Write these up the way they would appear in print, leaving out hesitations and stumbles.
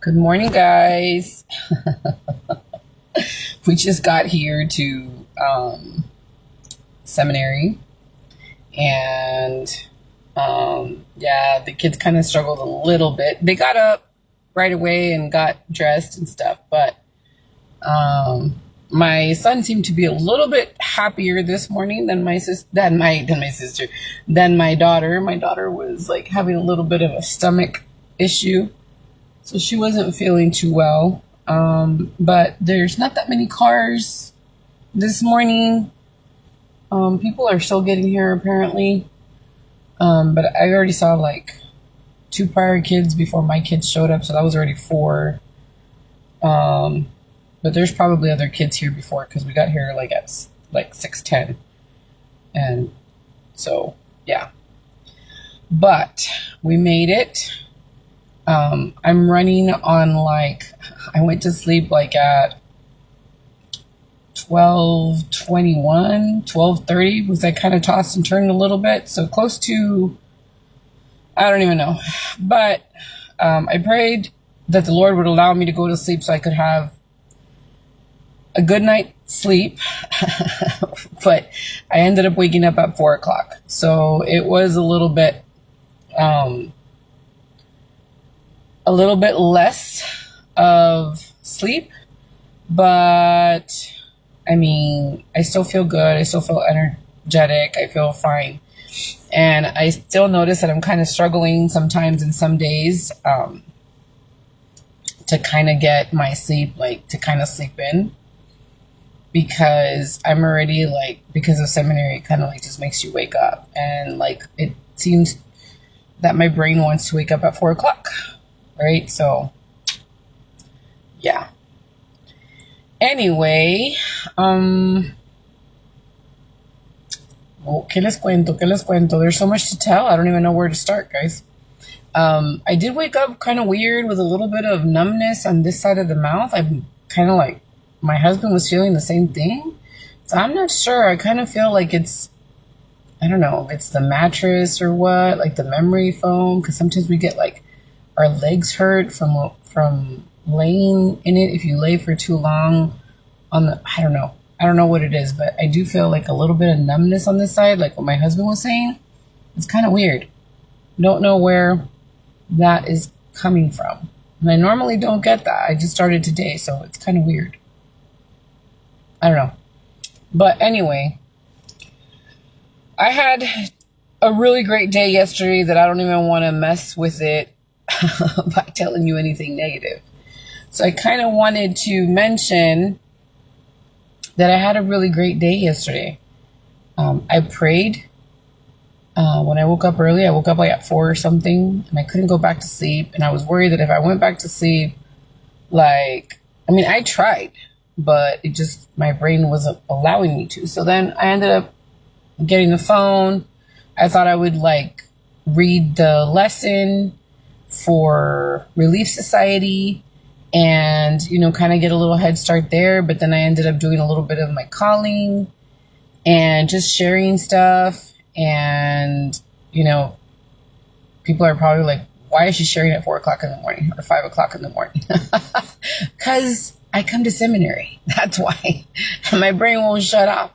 Good morning, guys. We just got here to seminary, and the kids kind of struggled a little bit. They got up right away and got dressed and stuff, but my son seemed to be a little bit happier this morning than my daughter. My daughter was like having a little bit of a stomach issue, so she wasn't feeling too well. But there's not that many cars this morning. People are still getting here apparently. But I already saw like 2 prior kids before my kids showed up, so that was already 4. But there's probably other kids here before, because we got here like at like 6:10. And so, yeah. But we made it. I'm running on I went to sleep like at 12:21, 12:30, was I kind of tossed and turned a little bit. So close to, I don't even know. But I prayed that the Lord would allow me to go to sleep so I could have a good night's sleep. But I ended up waking up at 4 o'clock. So it was a little bit less of sleep, but I mean, I still feel good. I still feel energetic. I feel fine. And I still notice that I'm kind of struggling sometimes in some days to kind of get my sleep, to kind of sleep in, because I'm already because of seminary, it kind of just makes you wake up. And it seems that my brain wants to wake up at 4 o'clock. Right? So, yeah. Anyway, ¿qué les cuento? There's so much to tell. I don't even know where to start, guys. I did wake up kind of weird with a little bit of numbness on this side of the mouth. I'm kind of my husband was feeling the same thing. So I'm not sure. I kind of feel like it's, I don't know, if it's the mattress or what, the memory foam, because sometimes we get our legs hurt from laying in it if you lay for too long on the, I don't know what it is, but I do feel a little bit of numbness on this side, like what my husband was saying. It's kind of weird. Don't know where that is coming from. And I normally don't get that. I just started today, so it's kind of weird. I don't know. But anyway, I had a really great day yesterday that I don't even want to mess with it by telling you anything negative. So I kind of wanted to mention that I had a really great day yesterday. I prayed when I woke up early. I woke up at 4 or something, and I couldn't go back to sleep. And I was worried that if I went back to sleep, I tried, but it just, my brain wasn't allowing me to. So then I ended up getting the phone. I thought I would read the lesson for Relief Society and, kind of get a little head start there. But then I ended up doing a little bit of my calling and just sharing stuff. And, people are probably why is she sharing at 4 o'clock in the morning or 5 o'clock in the morning? Because I come to seminary. That's why. My brain won't shut off.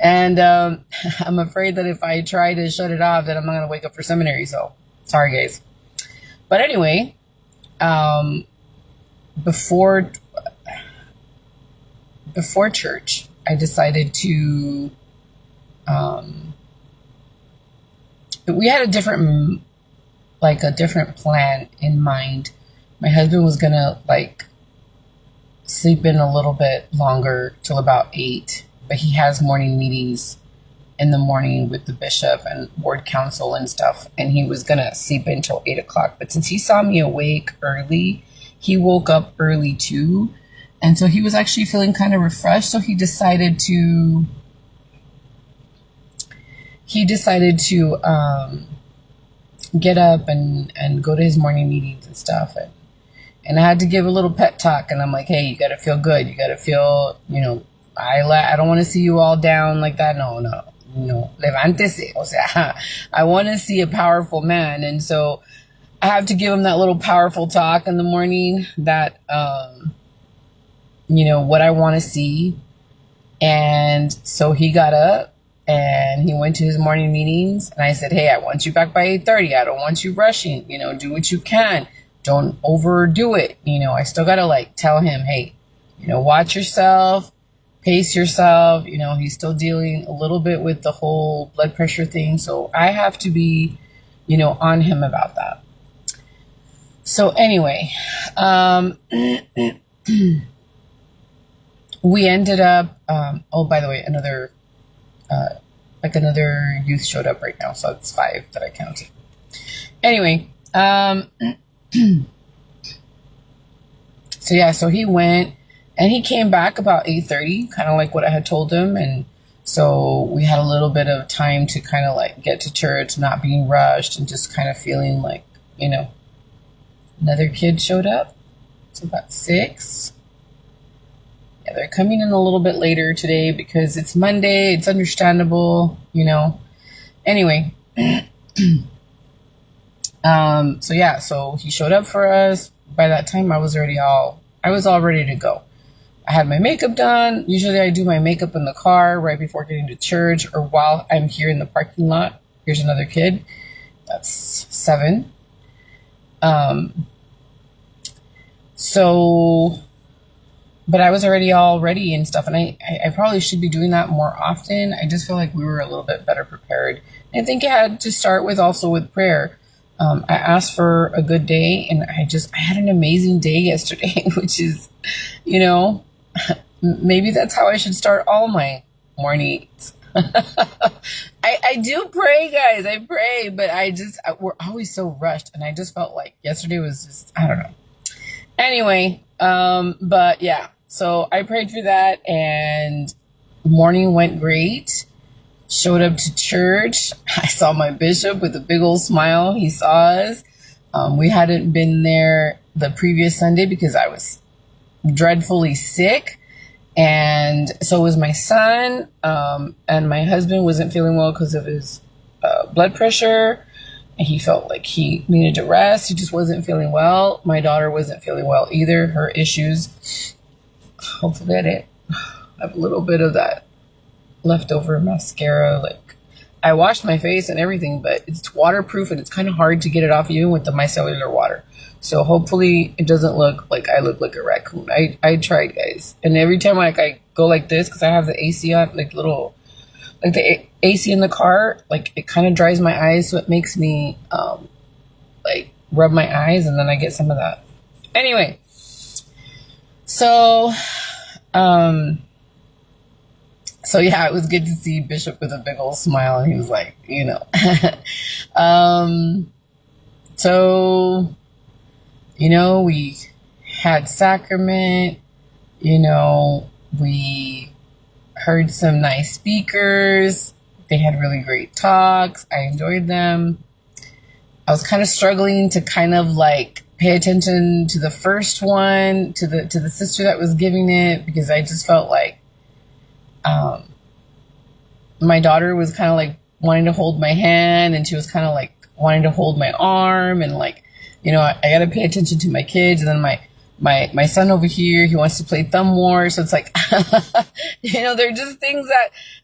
And I'm afraid that if I try to shut it off, then I'm not going to wake up for seminary. So sorry, guys. But anyway, before church, I decided to, we had a different plan in mind. My husband was going to sleep in a little bit longer till about 8, but he has morning meetings in the morning with the bishop and ward council and stuff, and he was gonna sleep until 8 o'clock. But since he saw me awake early, he woke up early too, and so he was actually feeling kind of refreshed. So he decided to get up and go to his morning meetings and stuff. And I had to give a little pep talk, and I'm like, hey, you gotta feel good. You gotta feel, I don't want to see you all down like that. No, levántese. O sea, I want to see a powerful man. And so I have to give him that little powerful talk in the morning that, what I want to see. And so he got up and he went to his morning meetings. And I said, hey, I want you back by 8:30. I don't want you rushing. Do what you can. Don't overdo it. I still got to tell him, hey, watch yourself, pace yourself. He's still dealing a little bit with the whole blood pressure thing. So I have to be, on him about that. So anyway, we ended up, oh, by the way, another youth showed up right now. So it's 5 that I counted. Anyway, so he went and he came back about 8:30, kind of like what I had told him. And so we had a little bit of time to kind of get to church, not being rushed and just kind of feeling like, another kid showed up. It's about 6. Yeah, they're coming in a little bit later today because it's Monday. It's understandable, Anyway, so he showed up for us. By that time, I was all ready to go. I had my makeup done. Usually I do my makeup in the car right before getting to church or while I'm here in the parking lot. Here's another kid. That's 7. But I was already all ready and stuff. And I probably should be doing that more often. I just feel like we were a little bit better prepared. I think it had to start with prayer. I asked for a good day and I had an amazing day yesterday, which is, maybe that's how I should start all my mornings. I do pray, guys. I pray, but we're always so rushed. And I just felt like yesterday was just, I don't know. Anyway, but yeah, so I prayed for that and morning went great. Showed up to church. I saw my bishop with a big old smile. He saw us. We hadn't been there the previous Sunday because I was dreadfully sick. And so was my son. And my husband wasn't feeling well because of his blood pressure. And he felt like he needed to rest. He just wasn't feeling well. My daughter wasn't feeling well either. Her issues. Hopefully I didn't have a little bit of that leftover mascara. I washed my face and everything, but it's waterproof and it's kind of hard to get it off even with the micellar water. So hopefully it doesn't look like I look like a raccoon. I tried, guys. And every time I go like this, because I have the AC on, the AC in the car, it kind of dries my eyes. So it makes me rub my eyes and then I get some of that. Anyway, so yeah, it was good to see Bishop with a big old smile. And he was like, we had sacrament, we heard some nice speakers. They had really great talks. I enjoyed them. I was kind of struggling to kind of pay attention to the first one, to the sister that was giving it, because I just felt like, my daughter was kind of wanting to hold my hand and she was kind of wanting to hold my arm and I got to pay attention to my kids. And then my son over here, he wants to play Thumb War. So it's they're just things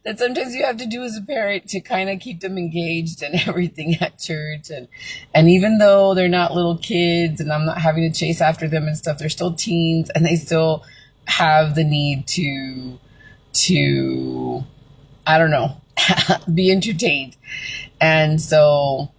that sometimes you have to do as a parent to kind of keep them engaged and everything at church. And even though they're not little kids and I'm not having to chase after them and stuff, they're still teens and they still have the need to I don't know, be entertained. And so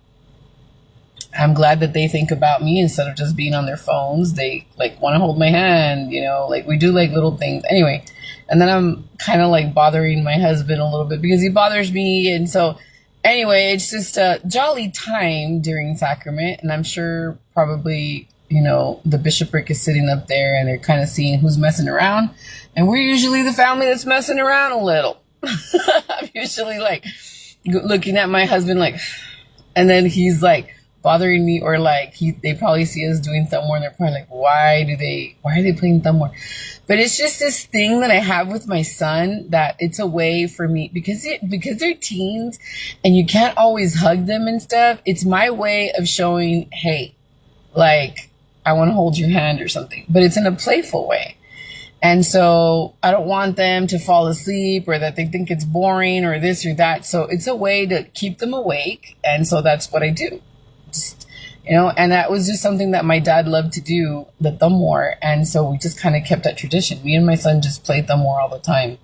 I'm glad that they think about me instead of just being on their phones. They want to hold my hand, we do little things. Anyway, and then I'm kind of bothering my husband a little bit because he bothers me. And so anyway, it's just a jolly time during sacrament. And I'm sure probably, the bishopric is sitting up there and they're kind of seeing who's messing around. And we're usually the family that's messing around a little. I'm usually looking at my husband and then he's bothering me or they probably see us doing Thumb War and they're probably why are they playing Thumb War? But it's just this thing that I have with my son that it's a way for me because they're teens and you can't always hug them and stuff. It's my way of showing, hey, like, I want to hold your hand or something, but it's in a playful way. And so I don't want them to fall asleep or that they think it's boring or this or that. So it's a way to keep them awake. And so that's what I do. Just, and that was just something that my dad loved to do, the thumb war. And so we just kind of kept that tradition. Me and my son just played thumb war all the time.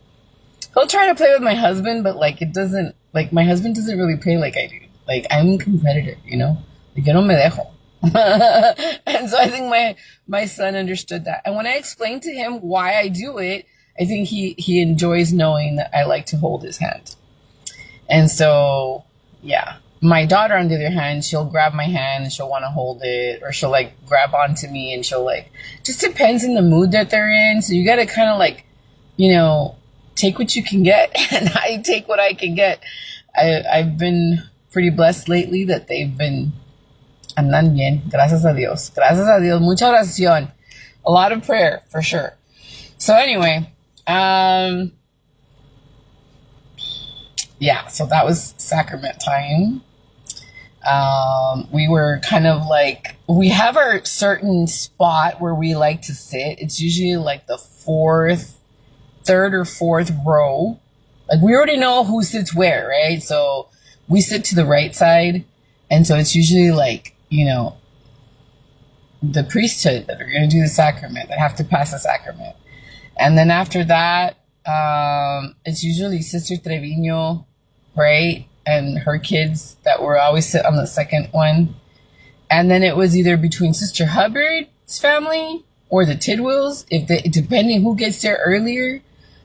He'll try to play with my husband, but like it doesn't, like my husband doesn't really play like I do. Like I'm competitive, Like yo no me dejo. And so I think my son understood that. And when I explained to him why I do it, I think he enjoys knowing that I like to hold his hand. And so, yeah. My daughter, on the other hand, she'll grab my hand and she'll want to hold it, or she'll like grab onto me and she'll like, just depends on the mood that they're in. So you got to kind of like, take what you can get. And I take what I can get. I've been pretty blessed lately that they've been andan bien. Gracias a Dios. Gracias a Dios. Mucha oración. A lot of prayer, for sure. So anyway, yeah, so that was sacrament time. We were kind of like, we have our certain spot where we like to sit. It's usually like the third or fourth row. Like we already know who sits where, right? So we sit to the right side. And so it's usually like, the priesthood that are going to do the sacrament, that have to pass the sacrament. And then after that, it's usually Sister Trevino, right? And her kids that were always sit on the second one. And then it was either between Sister Hubbard's family or the Tidwells. Depending who gets there earlier,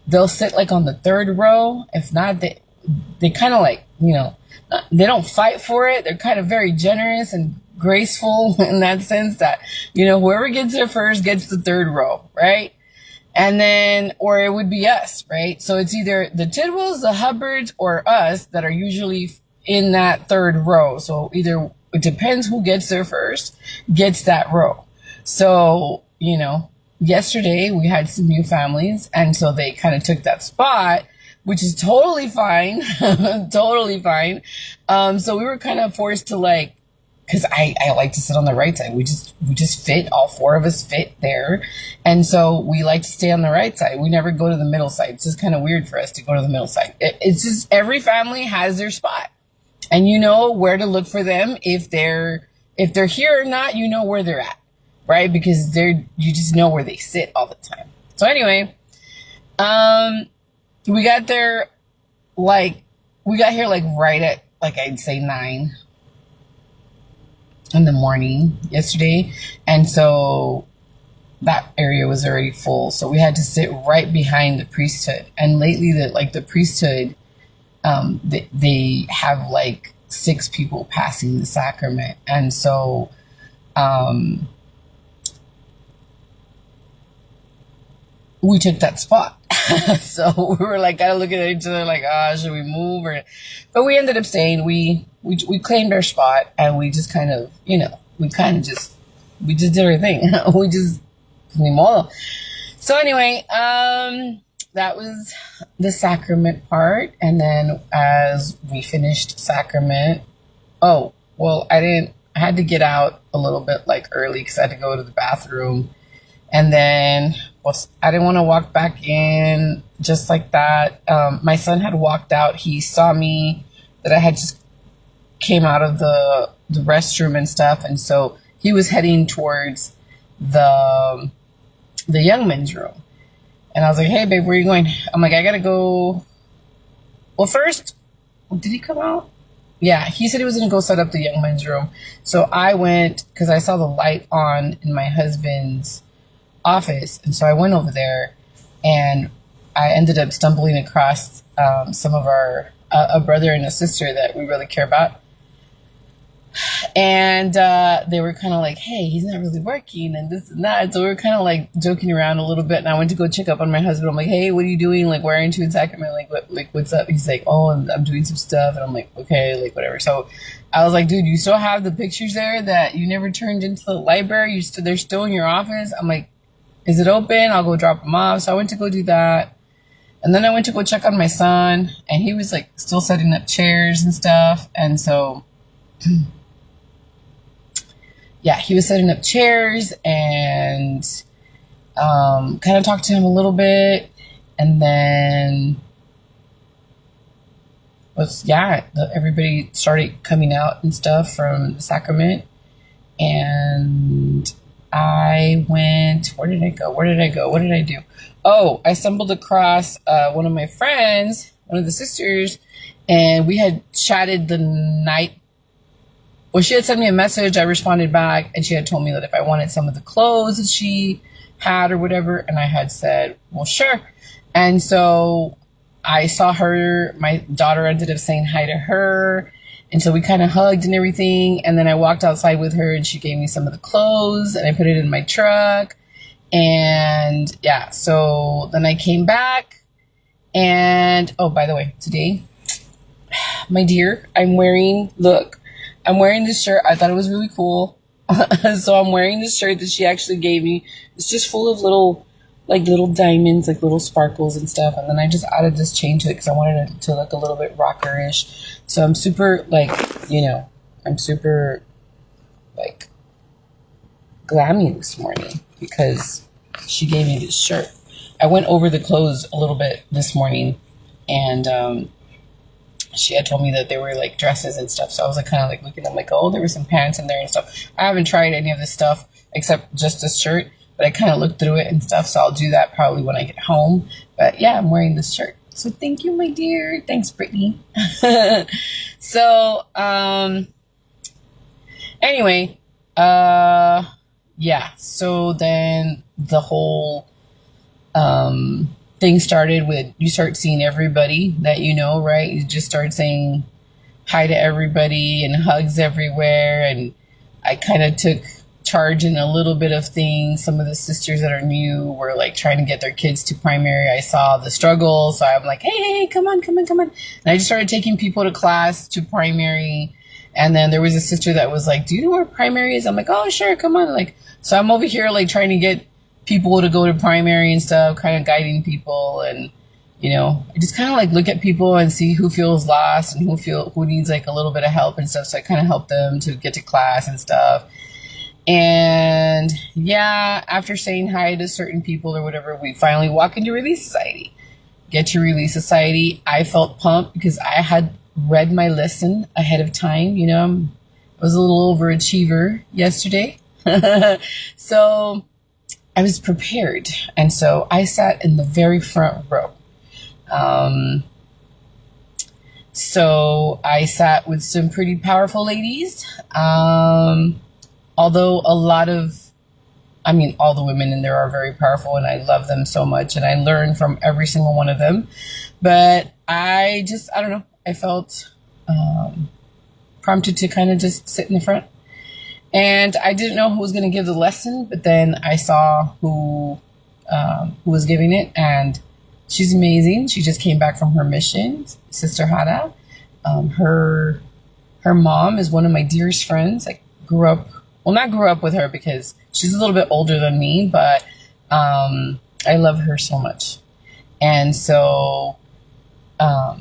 they'll sit like on the third row. If not, they kind of like, they don't fight for it. They're kind of very generous and graceful in that sense that, whoever gets there first gets the third row, right? And then, or it would be us, right? So it's either the Tidwells, the Hubbards, or us that are usually in that third row. So either it depends who gets there first, gets that row. So, yesterday we had some new families, and so they kind of took that spot, which is totally fine, totally fine. So we were kind of forced to like, because I like to sit on the right side. We just fit, all four of us fit there. And so we like to stay on the right side. We never go to the middle side. It's just kind of weird for us to go to the middle side. It's just every family has their spot. And you know where to look for them. If they're here or not, you know where they're at, right? Because you just know where they sit all the time. So anyway, we got there we got here right at I'd say 9 in the morning yesterday, and so that area was already full, so we had to sit right behind the priesthood. And lately the priesthood, they have 6 people passing the sacrament, and so we took that spot. So we were gotta look at each other should we move? But we ended up staying. We claimed our spot, and we just kind of, we just did our thing. We just, ni modo. So anyway, that was the sacrament part. And then as we finished sacrament, I had to get out a little bit early because I had to go to the bathroom. And then I didn't want to walk back in just like that. My son had walked out. He saw me that I had just came out of the restroom and stuff. And so he was heading towards the young men's room. And I was like, hey, babe, where are you going? I'm like, I got to go. Well, first, did he come out? Yeah, he said he was going to go set up the young men's room. So I went because I saw the light on in my husband's office, and so I went over there, and I ended up stumbling across some of a brother and a sister that we really care about, and they were kind of like, hey, he's not really working and this and that. So we were kind of joking around a little bit, and I went to go check up on my husband. I'm like, hey, what are you doing? Where aren't you in sacrament? What's up? He's like, oh, I'm doing some stuff. And I'm like, okay, whatever. So I was like, dude, you still have the pictures there that you never turned into the library? They're still in your office? I'm like, is it open? I'll go drop them off. So I went to go do that. And then I went to go check on my son, and he was still setting up chairs and stuff. And so, yeah, he was setting up chairs and kind of talked to him a little bit. And then everybody started coming out and stuff from the sacrament. And I went, where did I go? What did I do? Oh, I stumbled across one of my friends, one of the sisters, and we had chatted the night. Well, she had sent me a message. I responded back, and she had told me that if I wanted some of the clothes that she had or whatever, and I had said, well, sure. And so I saw her. My daughter ended up saying hi to her. And so we kind of hugged and everything. And then I walked outside with her and she gave me some of the clothes and I put it in my truck. And yeah, so then I came back. And oh, by the way, today, my dear, I'm wearing this shirt. I thought it was really cool. So I'm wearing this shirt that she actually gave me. It's just full of little diamonds, like little sparkles and stuff. And then I just added this chain to it because I wanted it to look a little bit rockerish. So I'm super glammy this morning because she gave me this shirt. I went over the clothes a little bit this morning and she had told me that they were like dresses and stuff. So I was like kind of like looking, I'm like, oh, there were some pants in there and stuff. I haven't tried any of this stuff except just this shirt. But I kind of looked through it and stuff, so I'll do that probably when I get home. But yeah, I'm wearing this shirt. So thank you, my dear. Thanks, Brittany. So, anyway, yeah. So then the whole thing started with you start seeing everybody that you know, right? You just start saying hi to everybody and hugs everywhere. And I kind of took charge in a little bit of things. Some of the sisters that are new were like trying to get their kids to primary. I saw the struggle, so I'm like, hey, come on. And I just started taking people to class to primary. And then there was a sister that was like, do you know where primary is? I'm like, oh, sure, come on. Like, so I'm over here like trying to get people to go to primary and stuff, kind of guiding people. And, you know, I just kind of like look at people and see who feels lost and who needs like a little bit of help and stuff. So I kind of help them to get to class and stuff. And yeah, after saying hi to certain people or whatever, we finally walk into Relief Society. Get to Relief Society. I felt pumped because I had read my lesson ahead of time. You know, I was a little overachiever yesterday. So I was prepared. And so I sat in the very front row. So I sat with some pretty powerful ladies. Although all the women in there are very powerful and I love them so much and I learn from every single one of them. But I don't know. I felt prompted to kind of just sit in the front. And I didn't know who was going to give the lesson, but then I saw who was giving it. And she's amazing. She just came back from her mission, Sister Hada. Her mom is one of my dearest friends. I not grew up with her because she's a little bit older than me, but I love her so much. And so a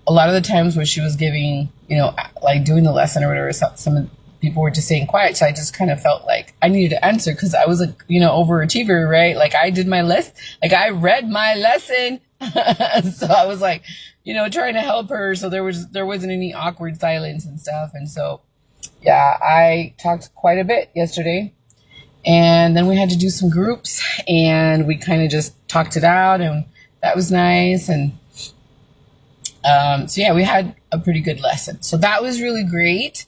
lot of the times when she was giving, you know, like doing the lesson or whatever, some of the people were just saying quiet. So I just kind of felt like I needed to answer because I was a, you know, overachiever, right? Like I did my list, like I read my lesson. So I was like, you know, trying to help her. So there wasn't any awkward silence and stuff. And so yeah, I talked quite a bit yesterday. And then we had to do some groups and we kind of just talked it out and that was nice. And so yeah, we had a pretty good lesson. So that was really great.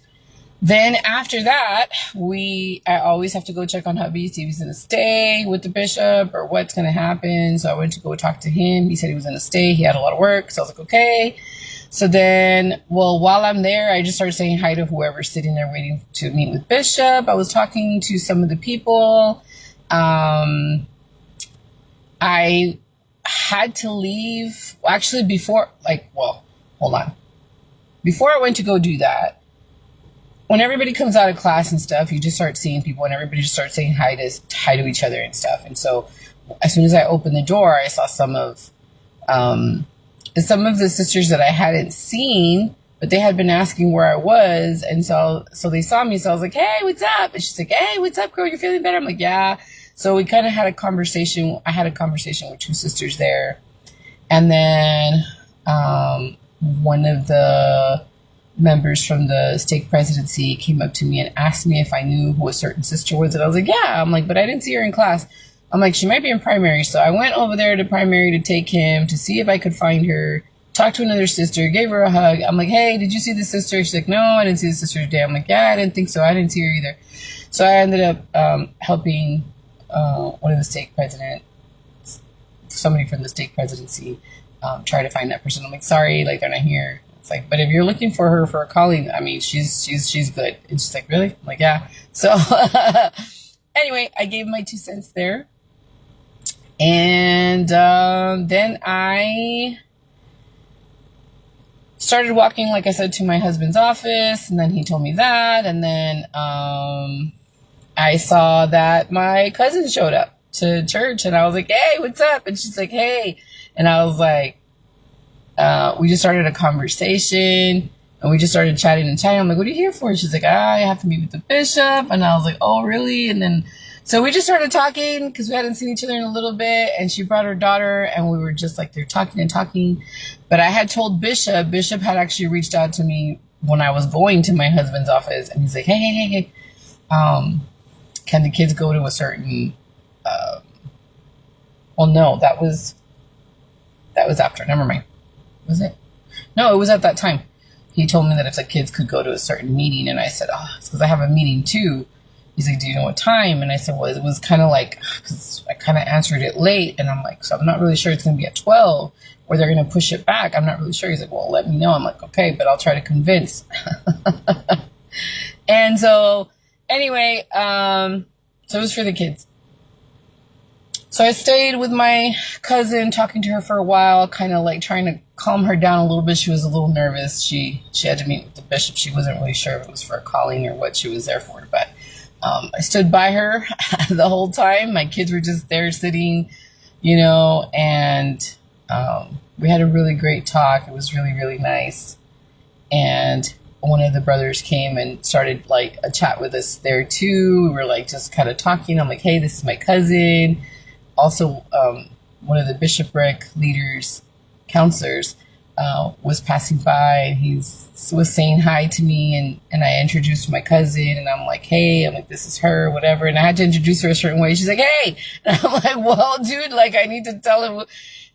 Then after that, I always have to go check on hubby, see if he's going to stay with the bishop or what's going to happen. So I went to go talk to him. He said he was going to stay. He had a lot of work. So I was like, okay. So then, while I'm there, I just started saying hi to whoever's sitting there waiting to meet with Bishop. I was talking to some of the people. I had to leave. Actually, before I went to go do that, when everybody comes out of class and stuff, you just start seeing people and everybody just starts saying hi to each other and stuff. And so as soon as I opened the door, I saw some of the sisters that I hadn't seen, but they had been asking where I was. And so they saw me. So I was like, hey, what's up? And she's like, hey, what's up, girl? You're feeling better? I'm like, yeah. So we kind of had a conversation. I had a conversation with two sisters there. And then one of the members from the stake presidency came up to me and asked me if I knew who a certain sister was. And I was like, yeah. I'm like, but I didn't see her in class. I'm like, she might be in primary. So I went over there to primary to take him to see if I could find her, talk to another sister, gave her a hug. I'm like, hey, did you see the sister? She's like, no, I didn't see the sister today. I'm like, yeah, I didn't think so. I didn't see her either. So I ended up helping one of the stake president, somebody from the stake presidency, try to find that person. I'm like, sorry, like they're not here. It's like, but if you're looking for her for a calling, I mean, she's good. And she's like, really? I'm like, yeah. So anyway, I gave my 2 cents there. And then I started walking, like I said, to my husband's office. And then he told me that. And then I saw that my cousin showed up to church. And I was like, hey, what's up? And she's like, hey. And I was like, we just started a conversation. And we just started chatting and chatting. I'm like, what are you here for? She's like, I have to meet with the bishop. And I was like, oh, really? And then so we just started talking because we hadn't seen each other in a little bit. And she brought her daughter and we were just like, they're talking and talking. But I had told Bishop had actually reached out to me when I was going to my husband's office. And he's like, hey. Can the kids go to a certain, well, no, that was after. Never mind. Was it? No, it was at that time. He told me that if the kids could go to a certain meeting. And I said, oh, it's because I have a meeting too. He's like, do you know what time? And I said, well, it was kind of like, because I kind of answered it late. And I'm like, so I'm not really sure it's going to be at 12 or they're going to push it back. I'm not really sure. He's like, well, let me know. I'm like, okay, but I'll try to convince. And so anyway, so it was for the kids. So I stayed with my cousin, talking to her for a while, kind of like trying to calm her down a little bit. She was a little nervous. She had to meet with the bishop. She wasn't really sure if it was for a calling or what she was there for, but I stood by her the whole time. My kids were just there sitting, and we had a really great talk. It was really, really nice. And one of the brothers came and started like a chat with us there too. We were like just kind of talking. I'm like, hey, this is my cousin. Also, one of the bishopric leaders, counselors, was passing by. He was saying hi to me, and I introduced my cousin, and I'm like, hey, this is her, whatever. And I had to introduce her a certain way. She's like, hey. And I'm like, well, dude, like I need to tell him.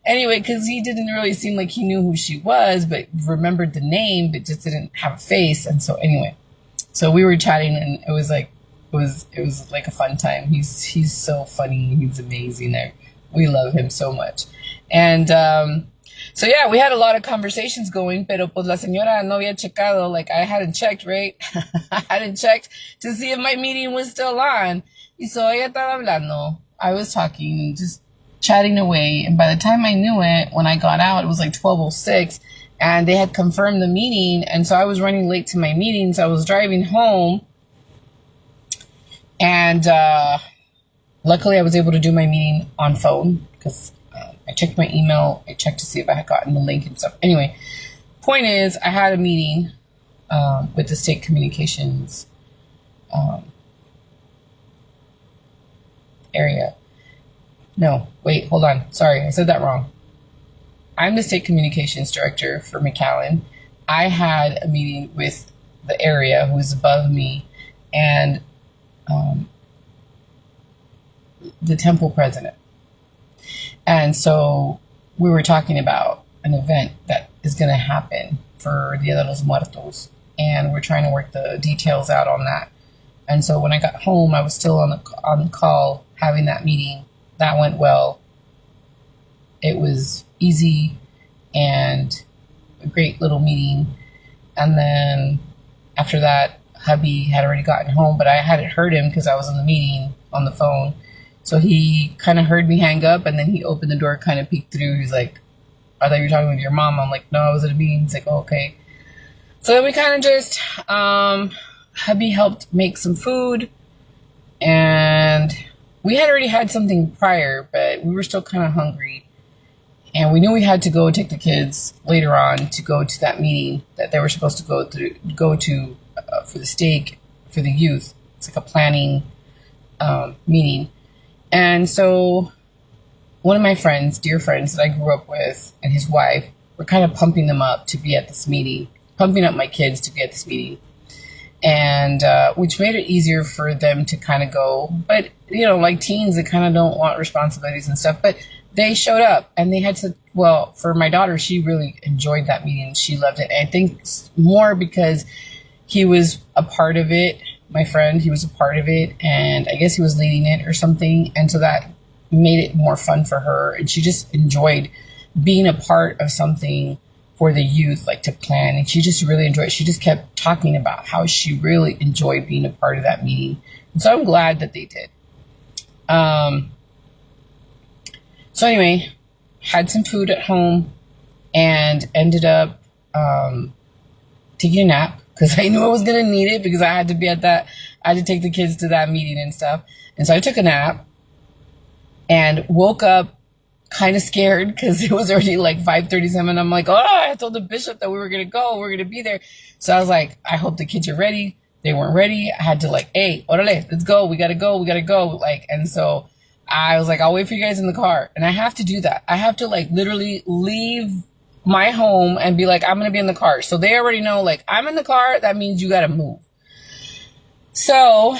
Anyway, because he didn't really seem like he knew who she was, but remembered the name, but just didn't have a face. And so anyway, so we were chatting, and it was like a fun time. He's so funny. He's amazing. We love him so much. And so yeah, we had a lot of conversations going, pero pues la señora no había checado, like I hadn't checked, right? I hadn't checked to see if my meeting was still on. Y so ella estaba hablando. I was talking, just chatting away. And by the time I knew it, when I got out, it was like 12:06 and they had confirmed the meeting. And so I was running late to my meeting. So I was driving home and, luckily I was able to do my meeting on phone because I checked my email. I checked to see if I had gotten the link and stuff. Anyway, point is, I had a meeting with the state communications area. No, wait, hold on. Sorry, I said that wrong. I'm the state communications director for McAllen. I had a meeting with the area who is above me and the temple president. And so we were talking about an event that is going to happen for Dia de los Muertos. And we're trying to work the details out on that. And so when I got home, I was still on the call having that meeting. That went well. It was easy and a great little meeting. And then after that, hubby had already gotten home, but I hadn't heard him because I was in the meeting on the phone. So he kind of heard me hang up, and then he opened the door, kind of peeked through. He's like, I thought you were talking with your mom. I'm like, no, I was at a meeting. He's like, oh, okay. So then we kind of just, hubby helped make some food, and we had already had something prior, but we were still kind of hungry. And we knew we had to go take the kids later on to go to that meeting that they were supposed to go to for the stake for the youth. It's like a planning meeting. And so one of my friends, dear friends that I grew up with, and his wife were kind of pumping them up to be at this meeting, pumping up my kids to be at this meeting. And which made it easier for them to kind of go. But, you know, like teens, they kind of don't want responsibilities and stuff. But they showed up and they had to, well, for my daughter, she really enjoyed that meeting. She loved it. And I think more because he was a part of it. My friend, he was a part of it. And I guess he was leading it or something. And so that made it more fun for her. And she just enjoyed being a part of something for the youth, like to plan. And she just really enjoyed it. She just kept talking about how she really enjoyed being a part of that meeting. And so I'm glad that they did. So anyway, had some food at home and ended up taking a nap because I knew I was going to need it because I had to be at that. I had to take the kids to that meeting and stuff. And so I took a nap and woke up kind of scared because it was already like 5:37. I'm like, oh, I told the bishop that we were going to go. We're going to be there. So I was like, I hope the kids are ready. They weren't ready. I had to like, hey, orale, let's go. We got to go. We got to go. Like, and so I was like, I'll wait for you guys in the car. And I have to do that. I have to like literally leave my home and be like, I'm going to be in the car. So they already know, like, I'm in the car. That means you got to move. So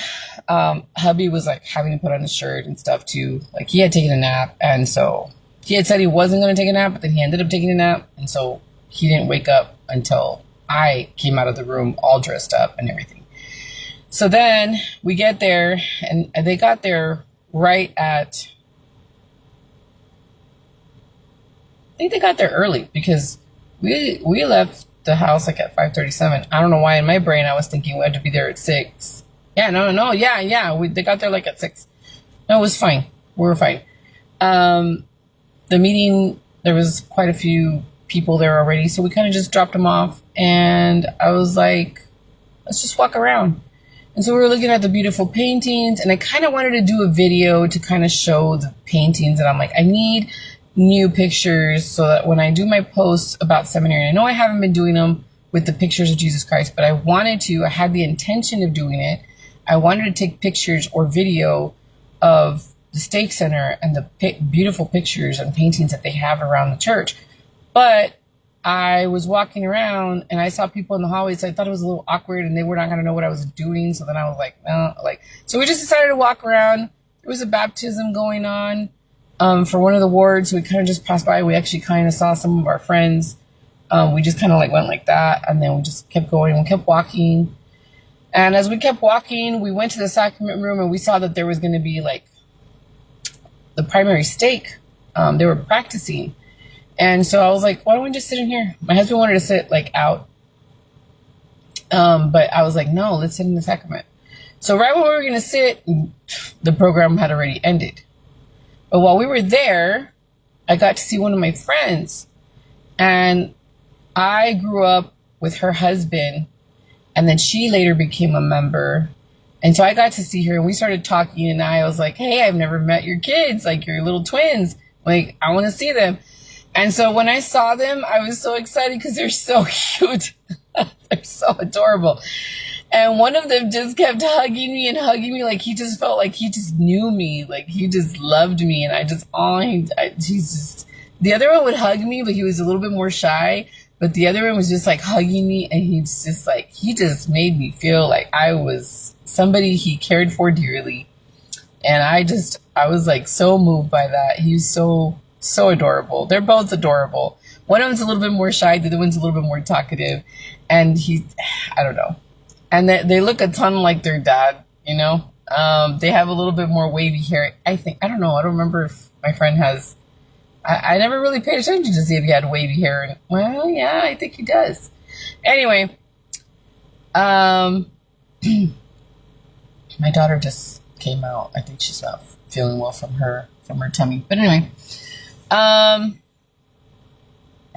hubby was like having to put on his shirt and stuff too. Like he had taken a nap. And so he had said he wasn't going to take a nap, but then he ended up taking a nap. And so he didn't wake up until I came out of the room all dressed up and everything. So then we get there and they got there right at, I think they got there early because we left the house like at 5:37. I don't know why in my brain I was thinking we had to be there at 6. Yeah, no. Yeah. They got there like at 6. No, it was fine. We were fine. The meeting, there was quite a few people there already. So we kind of just dropped them off. And I was like, let's just walk around. And so we were looking at the beautiful paintings. And I kind of wanted to do a video to kind of show the paintings. And I'm like, I need new pictures so that when I do my posts about seminary, I know I haven't been doing them with the pictures of Jesus Christ, but I had the intention of doing it. I wanted to take pictures or video of the Stake Center and the beautiful pictures and paintings that they have around the church. But I was walking around and I saw people in the hallways. So I thought it was a little awkward and they were not going to know what I was doing. So then I was like, no, so we just decided to walk around. There was a baptism going on for one of the wards. We kind of just passed by. We actually kind of saw some of our friends. We just kind of like went like that. And then we just kept going. We kept walking. And as we kept walking, we went to the sacrament room and we saw that there was going to be like the primary stake. They were practicing. And so I was like, why don't we just sit in here? My husband wanted to sit like out. But I was like, no, let's sit in the sacrament. So right when we were going to sit, the program had already ended. But while we were there, I got to see one of my friends. And I grew up with her husband. And then she later became a member. And so I got to see her and we started talking. And I was like, hey, I've never met your kids, like your little twins. Like, I want to see them. And so when I saw them, I was so excited because they're so cute. They're so adorable. And one of them just kept hugging me like he just felt like he just knew me. Like he just loved me. And the other one would hug me, but he was a little bit more shy. But the other one was just like hugging me. And he just made me feel like I was somebody he cared for dearly. And I was like so moved by that. He was so adorable. They're both adorable. One of them's a little bit more shy. The other one's a little bit more talkative. And I don't know. And they look a ton like their dad, you know. They have a little bit more wavy hair. I think. I don't know. I don't remember if my friend has. I never really paid attention to see if he had wavy hair. Well, yeah, I think he does. Anyway, my daughter just came out. I think she's not feeling well from her tummy. But anyway,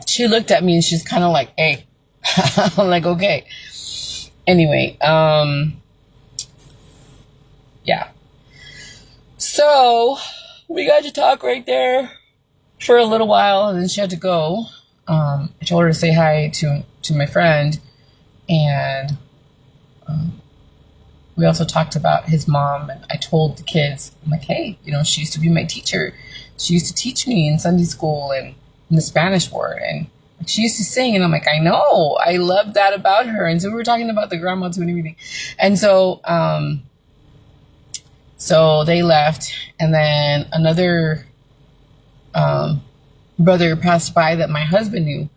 she looked at me and she's kind of like, hey. I'm like, okay. Anyway, yeah. So we got to talk right there for a little while, and then she had to go. I told her to say hi to my friend, and we also talked about his mom. And I told the kids, I'm like, hey, she used to be my teacher. She used to teach me in Sunday school and in the Spanish word, and she used to sing. And I'm like, I know, I love that about her. And so we were talking about the grandma too and everything. And so so they left, and then another brother passed by that my husband knew,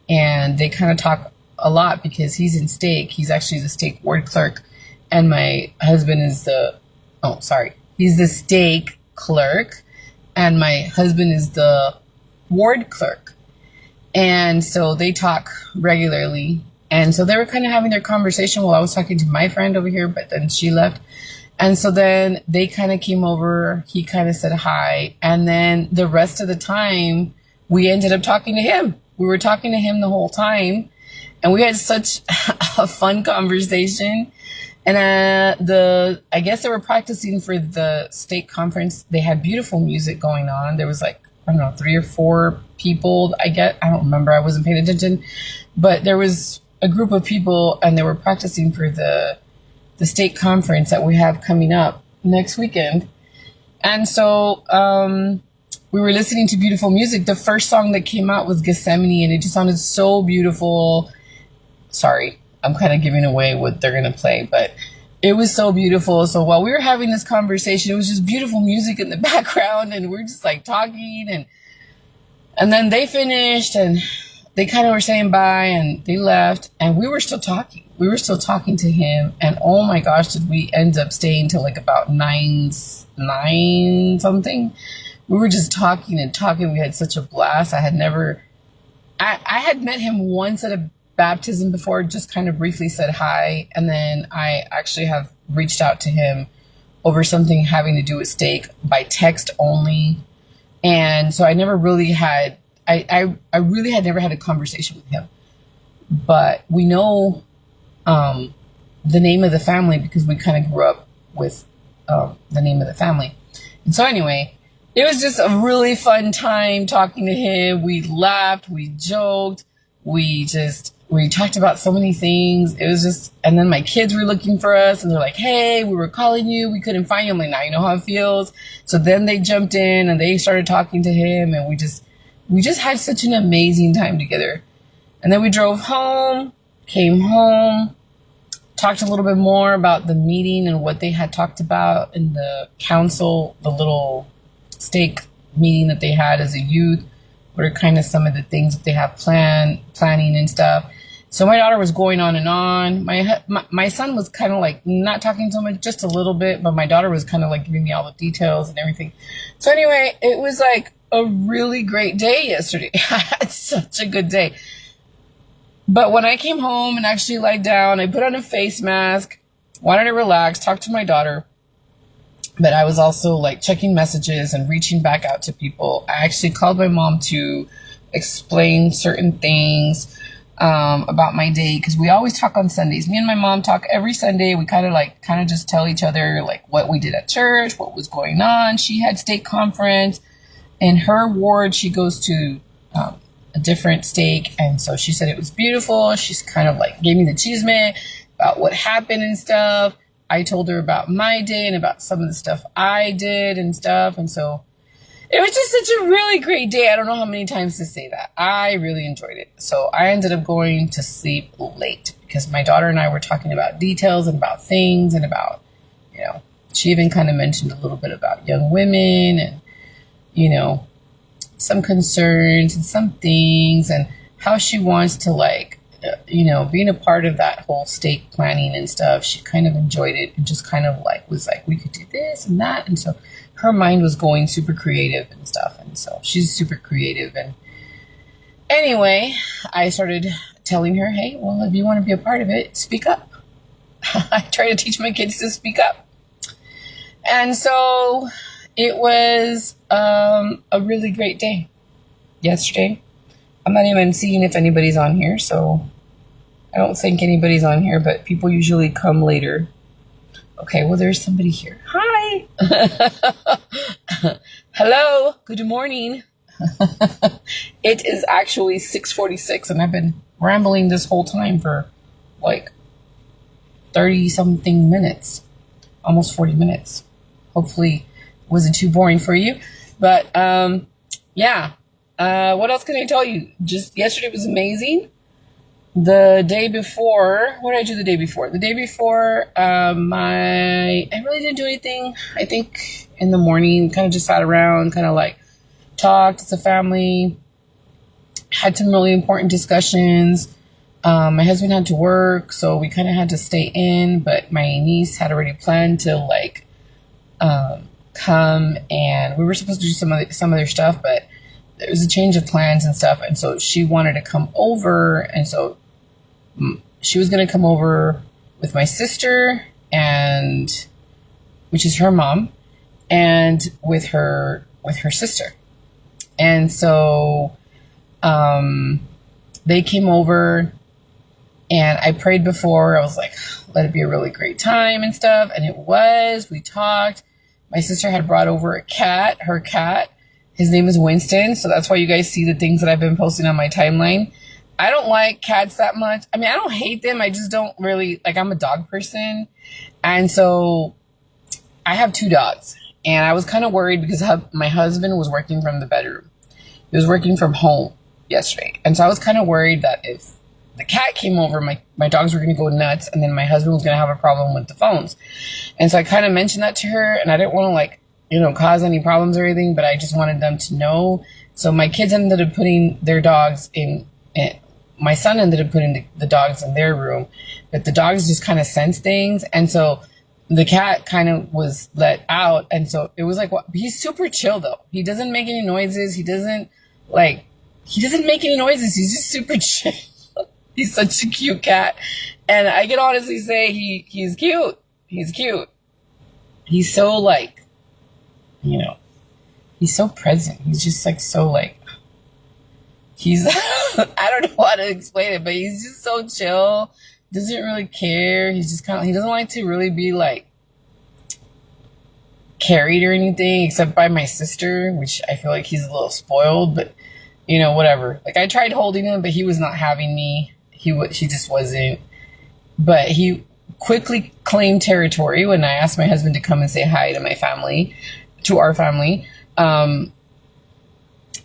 and they kind of talk a lot because he's in stake. He's actually the stake ward clerk, and my husband is he's the stake clerk, and my husband is the ward clerk. And so they talk regularly. And so they were kind of having their conversation while I was talking to my friend over here, but then she left. And so then they kind of came over. He kind of said hi. And then the rest of the time, we ended up talking to him. We were talking to him the whole time. And we had such a fun conversation. And I guess they were practicing for the state conference. They had beautiful music going on. There was 3 or 4 people. I don't remember. I wasn't paying attention. But there was a group of people, and they were practicing for the state conference that we have coming up next weekend. And so we were listening to beautiful music. The first song that came out was Gethsemane, and it just sounded so beautiful. Sorry, I'm kind of giving away what they're going to play, but it was so beautiful. So while we were having this conversation, it was just beautiful music in the background, and we're just talking, and then they finished, and they kind of were saying bye, and they left, and we were still talking. We were still talking to him, and oh my gosh, did we end up staying till about 9 something. We were just talking and talking. We had such a blast. I had met him once at a baptism before, just kind of briefly said hi, and then I actually have reached out to him over something having to do with stake by text only. And so I never really had I really had never had a conversation with him. But we know the name of the family because we kind of grew up with the name of the family. And so anyway, it was just a really fun time talking to him. We laughed, we joked, we talked about so many things. It was just, and then my kids were looking for us, and they're like, hey, we were calling you, we couldn't find you. I'm like, now you know how it feels. So then they jumped in and they started talking to him, and we just had such an amazing time together. And then we drove home, came home, talked a little bit more about the meeting and what they had talked about in the council, the little stake meeting that they had as a youth. What are kind of some of the things that they have planning and stuff. So my daughter was going on and on. My son was kind of not talking so much, just a little bit, but my daughter was kind of giving me all the details and everything. So anyway, it was a really great day yesterday. I had such a good day. But when I came home and actually lied down, I put on a face mask, wanted to relax, talk to my daughter. But I was also checking messages and reaching back out to people. I actually called my mom to explain certain things about my day, because we always talk on Sundays. Me and my mom talk every Sunday. We kind of just tell each other what we did at church, what was going on. She had stake conference. In her ward, she goes to a different stake, and so she said it was beautiful. She's kind of gave me the chisme about what happened and stuff. I told her about my day and about some of the stuff I did and stuff. And so it was just such a really great day. I don't know how many times to say that. I really enjoyed it. So I ended up going to sleep late because my daughter and I were talking about details and about things and about, she even kind of mentioned a little bit about young women and, some concerns and some things and how she wants to being a part of that whole stake planning and stuff. She kind of enjoyed it and just kind of was we could do this and that. And so her mind was going super creative and stuff. And so she's super creative. And anyway, I started telling her, hey, well, if you want to be a part of it, speak up. I try to teach my kids to speak up. And so it was a really great day yesterday. I'm not even seeing if anybody's on here, so I don't think anybody's on here, but people usually come later. Okay, well, there's somebody here. Hi. Hello. Good morning. It is actually 6:46, and I've been rambling this whole time for like 30 something minutes, almost 40 minutes. Hopefully it wasn't too boring for you. But yeah. What else can I tell you? Just yesterday was amazing. The day before, what did I do the day before? The day before, I really didn't do anything. I think in the morning, kind of just sat around, kind of like talked as a family, had some really important discussions. My husband had to work, so we kind of had to stay in, but my niece had already planned to like come, and we were supposed to do some other stuff, but there was a change of plans and stuff, and so she wanted to come over, and so she was going to come over with my sister, and which is her mom, and with her sister. And so they came over, and I prayed before. I was like, let it be a really great time and stuff, and it was. We talked. My sister had brought over a cat, her cat. His name is Winston, so that's why you guys see the things that I've been posting on my timeline. I don't like cats that much. I mean, I don't hate them. I just don't really, like, I'm a dog person. And so I have 2 dogs. And I was kind of worried because my husband was working from the bedroom. He was working from home yesterday. And so I was kind of worried that if the cat came over, my dogs were going to go nuts, and then my husband was going to have a problem with the phones. And so I kind of mentioned that to her, and I didn't want to, like, cause any problems or anything, but I just wanted them to know. So my kids ended up putting their dogs in my son ended up putting the dogs in their room, but the dogs just kind of sense things. And so the cat kind of was let out. And so it was like, he's super chill though. He doesn't make any noises. He doesn't make any noises. He's just super chill. He's such a cute cat. And I can honestly say he's cute. He's cute. He's so like, he's so present. He's just like, so like, he's, I don't know how to explain it, but he's just so chill. Doesn't really care. He's just he doesn't like to really be like carried or anything except by my sister, which I feel like he's a little spoiled, but whatever. Like I tried holding him, but he was not having me. He just wasn't, but he quickly claimed territory when I asked my husband to come and say hi to my family, to our family.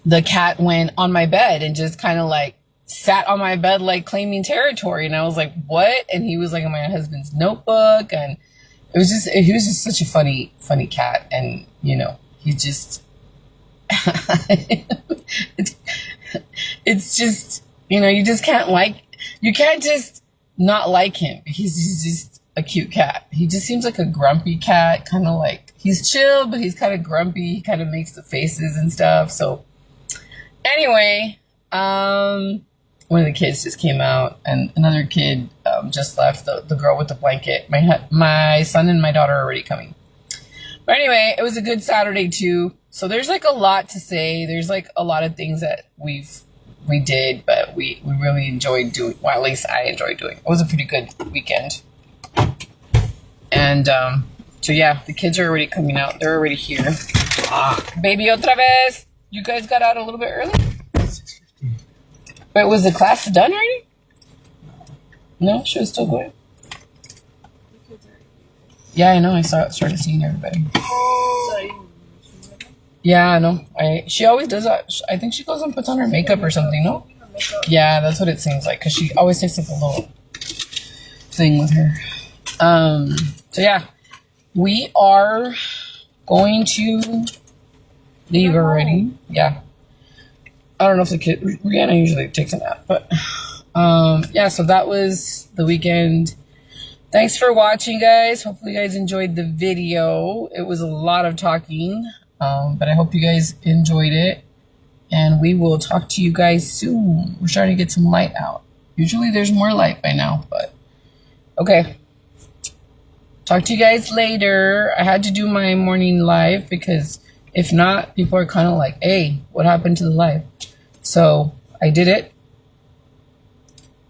The cat went on my bed and just kind of like sat on my bed, like claiming territory. And I was like, what? And he was like in my husband's notebook. And he was just such a funny cat. And, he just, it's just, you just can't you can't just not like him because he's just a cute cat. He just seems like a grumpy cat, kind of like, he's chill, but he's kind of grumpy. He kind of makes the faces and stuff. So anyway, one of the kids just came out, and another kid just left. The girl with the blanket. My son and my daughter are already coming. But anyway, it was a good Saturday too. So there's like a lot to say. There's like a lot of things that we did, but we really enjoyed doing. Well, at least I enjoyed doing. It was a pretty good weekend. And so yeah, the kids are already coming out. They're already here. Baby, otra vez. You guys got out a little bit early? 6:50. But was the class done already? No, she was still going. Yeah, I know. I started seeing everybody. Yeah, I know. She always does that. I think she goes and puts on her makeup or something, no? Yeah, that's what it seems like. Because she always takes like a little thing with her. So yeah. We are going to leave already. Yeah. I don't know if the kid, Rihanna usually takes a nap, but yeah, so that was the weekend. Thanks for watching, guys. Hopefully you guys enjoyed the video. It was a lot of talking, but I hope you guys enjoyed it, and we will talk to you guys soon. We're starting to get some light out. Usually there's more light by now, but okay. Talk to you guys later. I had to do my morning live because if not, people are kind of like, hey, what happened to the live? So I did it.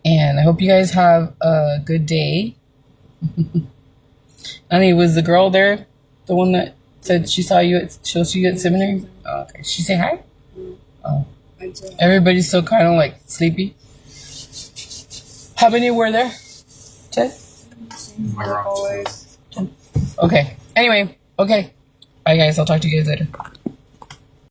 And I hope you guys have a good day. Honey, was the girl there? The one that said she'll see you at seminary? Oh, okay. She say hi? Oh. Everybody's still kind of like sleepy. How many were there? 10? Always. 10. Okay. Anyway. Okay. Bye, guys. I'll talk to you guys later.